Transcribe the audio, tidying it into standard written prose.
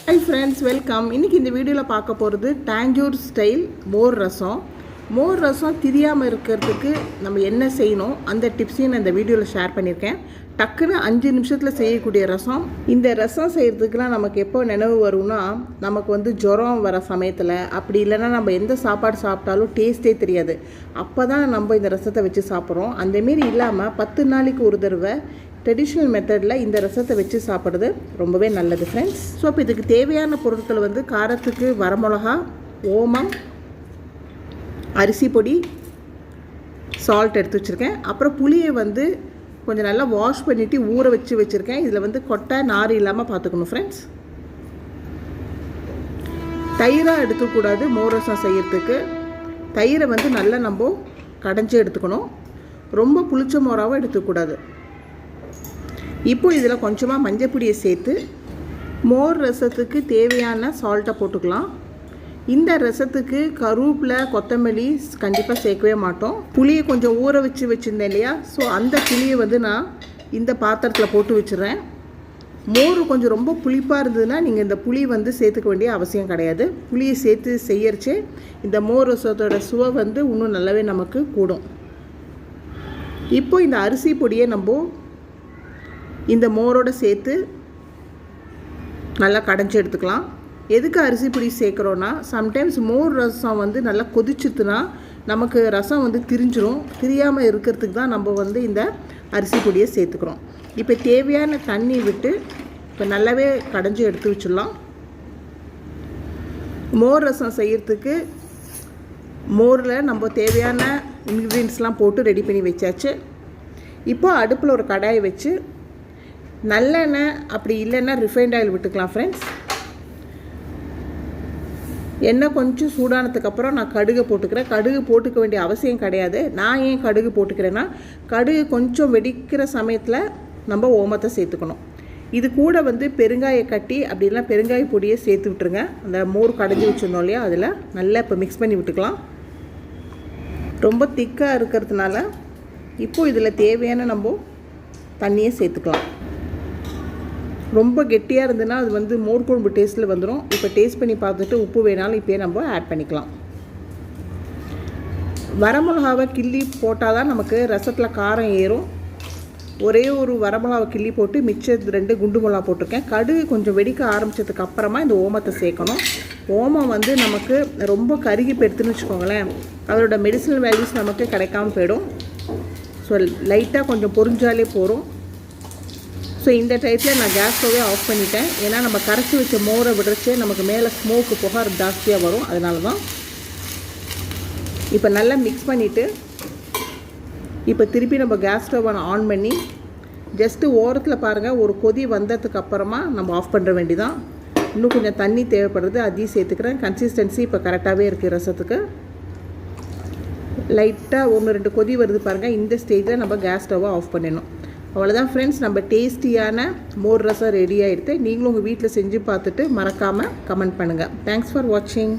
Hi friends, welcome. இன்றைக்கி இந்த வீடியோவில் பார்க்க போகிறது டாஞ்சூர் ஸ்டைல் மோர் ரசம். மோர் ரசம் தெரியாமல் இருக்கிறதுக்கு நம்ம என்ன செய்யணும் அந்த டிப்ஸையும் நான் இந்த வீடியோவில் ஷேர் பண்ணியிருக்கேன். டக்குன்னு 5 நிமிஷத்தில் செய்யக்கூடிய ரசம். இந்த ரசம் செய்கிறதுக்குலாம் நமக்கு எப்போ நினைவு வரும்னா, நமக்கு ஜுரம் வர சமயத்தில், அப்படி இல்லைன்னா நம்ம எந்த சாப்பாடு சாப்பிட்டாலும் டேஸ்ட்டே தெரியாது. அப்போ தான் நம்ம இந்த ரசத்தை வச்சு சாப்பிட்றோம். அந்தமாரி இல்லாமல் 10 நாளைக்கு ஒரு தடவை ட்ரெடிஷ்னல் மெத்தடில் இந்த ரசத்தை வச்சு சாப்பிட்றது ரொம்பவே நல்லது ஃப்ரெண்ட்ஸ். ஸோ இப்போ இதுக்கு தேவையான பொருட்கள் காரத்துக்கு வரமிளகா, ஓமம், அரிசி பொடி, சால்ட் எடுத்து வச்சுருக்கேன். அப்புறம் புளியை கொஞ்சம் நல்லா வாஷ் பண்ணிவிட்டு ஊற வச்சுருக்கேன். இதில் கொட்டை நார் இல்லாமல் பார்த்துக்கணும் ஃப்ரெண்ட்ஸ். தயிராக எடுக்கக்கூடாது மோர் ரசம் செய்யறதுக்கு. தயிரை நல்லா நம்ம கடைஞ்சி எடுத்துக்கணும். ரொம்ப புளிச்ச மோராகவும் எடுத்துக்கூடாது. இப்போ இதில் கொஞ்சமாக மஞ்சள் பொடியை சேர்த்து மோர் ரசத்துக்கு தேவையான சால்ட்டை போட்டுக்கலாம். இந்த ரசத்துக்கு கருவேப்பிலை, கொத்தமல்லி கண்டிப்பாக சேர்க்கவே மாட்டோம். புளியை கொஞ்சம் ஊற வச்சுருந்தேன் இல்லையா, ஸோ அந்த புளியை நான் இந்த பாத்திரத்தில் போட்டு வச்சுறேன். மோர் கொஞ்சம் ரொம்ப புளிப்பாக இருந்ததுன்னா நீங்கள் இந்த புளி சேர்த்துக்க வேண்டிய அவசியம் கிடையாது. புளியை சேர்த்து செய்யறச்சே இந்த மோர் ரசத்தோட சுவை இன்னும் நல்லாவே நமக்கு கூடும். இப்போ இந்த அரிசி பொடியை நம்ம இந்த மோரோடு சேர்த்து நல்லா கடைஞ்சி எடுத்துக்கலாம். எதுக்கு அரிசி பொடி சேர்க்குறோன்னா, சம்டைம்ஸ் மோர் ரசம் நல்லா கொதிச்சுதுன்னா நமக்கு ரசம் திரிஞ்சிரும். திரியாமல் இருக்கிறதுக்கு தான் நம்ம இந்த அரிசி பொடியை சேர்த்துக்கிறோம். இப்போ தேவையான தண்ணி விட்டு இப்போ நல்லாவே கடைஞ்சி எடுத்து வச்சிடலாம். மோர் ரசம் செய்கிறதுக்கு மோரில் நம்ம தேவையான இன்க்ரீடியன்ட்ஸ்லாம் போட்டு ரெடி பண்ணி வச்சாச்சு. இப்போ அடுப்பில் ஒரு கடாயை வச்சு நல்லெண்ணெய் அப்படி இல்லைன்னா ரிஃபைண்ட் ஆயில் விட்டுக்கலாம் ஃப்ரெண்ட்ஸ். எண்ணெய் கொஞ்சம் சூடானதுக்கப்புறம் நான் கடுகு போட்டுக்கிறேன். கடுகு போட்டுக்க வேண்டிய அவசியம் கிடையாது. நான் ஏன் கடுகு போட்டுக்கிறேன்னா, கடுகு கொஞ்சம் வெடிக்கிற சமயத்தில் நம்ம ஓமத்தை சேர்த்துக்கணும். இது கூட பெருங்காய கட்டி அப்படின்னா பெருங்காய பொடியை சேர்த்து விட்டுருங்க. அந்த மோர் கடைஞ்சி வச்சுருந்தோம் இல்லையா, அதில் நல்லா இப்போ மிக்ஸ் பண்ணி விட்டுக்கலாம். ரொம்ப திக்காக இருக்கிறதுனால இப்போது இதில் தேவையான நம்ம தண்ணியை சேர்த்துக்கலாம். ரொம்ப கெட்டியாக இருந்ததுன்னா அது மோர் குழம்பு டேஸ்ட்டில் வந்துடும். இப்போ டேஸ்ட் பண்ணி பார்த்துட்டு உப்பு வேணாலும் இப்போயே நம்ம ஆட் பண்ணிக்கலாம். வரமிளகாவை கிள்ளி போட்டால் தான் நமக்கு ரசத்தில் காரம் ஏறும். ஒரே ஒரு வரமிளகாவை கிள்ளி போட்டு மிச்சம் 2 குண்டு மிளகா போட்டிருக்கேன். கடுகு கொஞ்சம் வெடிக்க ஆரம்பித்ததுக்கு அப்புறமா இந்த ஓமத்தை சேர்க்கணும். ஓமம் நமக்கு ரொம்ப கருகி போய்டுதுன்னு வச்சுக்கோங்களேன், அதோட மெடிசினல் வேல்யூஸ் நமக்கு கிடைக்காம போயிடும். ஸோ லைட்டாக கொஞ்சம் பொரிஞ்சாலே போகிறோம். ஸோ இந்த டைப்பில் நான் கேஸ் ஸ்டவ்வே ஆஃப் பண்ணிட்டேன். ஏன்னா நம்ம கரைச்சி வச்ச மோரை விடுறச்சே நமக்கு மேலே ஸ்மோக்கு புகார் ஜாஸ்தியாக வரும். அதனால தான் இப்போ நல்லா மிக்ஸ் பண்ணிவிட்டு இப்போ திருப்பி நம்ம கேஸ் ஸ்டவ்வை ஆன் பண்ணி ஜஸ்ட்டு ஓரத்தில் பாருங்கள், ஒரு கொதி வந்ததுக்கு அப்புறமா நம்ம ஆஃப் பண்ணுற வேண்டிதான். இன்னும் கொஞ்சம் தண்ணி தேவைப்படுறது, அதையும் சேர்த்துக்கிறேன். கன்சிஸ்டன்சி இப்போ கரெக்டாகவே இருக்குது ரசத்துக்கு. லைட்டாக 1-2 கொதி வருது பாருங்கள். இந்த ஸ்டேஜில் நம்ம கேஸ் ஸ்டவ்வை ஆஃப் பண்ணிடணும். அவ்வளோதான் ஃப்ரெண்ட்ஸ், நம்ம டேஸ்டியான மோர் ரசம் ரெடி ஆகிடுது. நீங்களும் உங்கள் வீட்டில் செஞ்சு பார்த்துட்டு மறக்காமல் கமெண்ட் பண்ணுங்கள். தேங்க்ஸ் ஃபார் வாட்சிங்.